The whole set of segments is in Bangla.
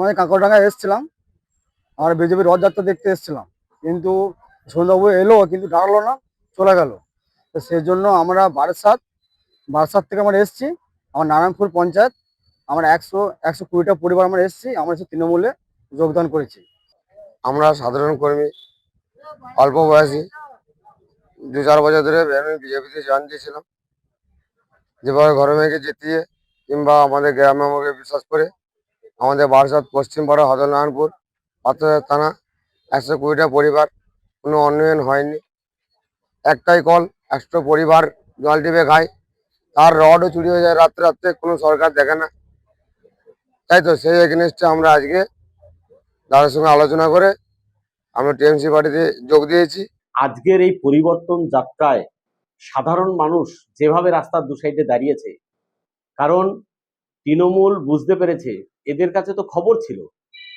আমাদের কাঁকড়ডাঙ্গায় এসেছিলাম, আমরা বিজেপির রথযাত্রা দেখতে এসেছিলাম, কিন্তু সন্ধ্যাবাবু এলো কিন্তু দাঁড়ালো না, চলে গেল। তো সেই জন্য আমরা বারাসাত থেকে আমরা এসেছি, আমার নারায়ণপুর পঞ্চায়েত, আমরা 120টা পরিবার আমরা এসেছি, আমরা এসে তৃণমূলে যোগদান করেছি। আমরা সাধারণ কর্মী, অল্প বয়সী, 2-4 বছর ধরে আমি বিজেপিতে জয়েন দিয়েছিলাম। যেভাবে ঘরে মেয়েকে জিতিয়ে কিংবা আমাদের গ্রামে আমাকে বিশ্বাস করে আমাদের বারাসাত পশ্চিমপাড়া হরনারায়ণপুর পাথরের থানা 120টা পরিবার কোনো উন্নয়ন হয়নি। একটাই কল, 100 পরিবার জল টিপে খায়, তার রডও চুরি হয়ে যায় রাত্রে রাত্রে, কোনো সরকার দেখে না। তাই তো সেই এগেনস্টে আমরা আজকে তাদের সঙ্গে আলোচনা করে আমরা টিএমসি পার্টিতে যোগ দিয়েছি। আজকের এই পরিবর্তন যাত্রায় সাধারণ মানুষ যেভাবে রাস্তার দু সাইডে দাঁড়িয়েছে, কারণ তৃণমূল বুঝতে পেরেছে, এদের কাছে তো খবর ছিল,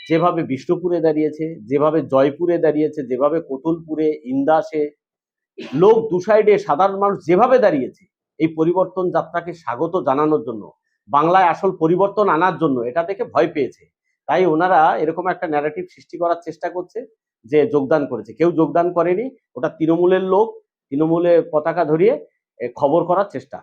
যেভাবে বিষ্ণুপুরে দাঁড়িয়েছে, যেভাবে জয়পুরে দাঁড়িয়েছে, যেভাবে কোতুলপুরে, ইন্দাসে লোক দু সাইডে সাধারণ মানুষ যেভাবে দাঁড়িয়েছে, এই পরিবর্তন যাত্রাকে স্বাগত জানানোর জন্য, বাংলায় আসল পরিবর্তন আনার জন্য, এটা দেখে ভয় পেয়েছে। তাই ওনারা এরকম একটা ন্যারেটিভ সৃষ্টি করার চেষ্টা করছে যে যোগদান করেছে। কেউ যোগদান করেনি, ওটা তৃণমূলের লোক, তৃণমূলে পতাকা ধরিয়ে খবর করার চেষ্টা।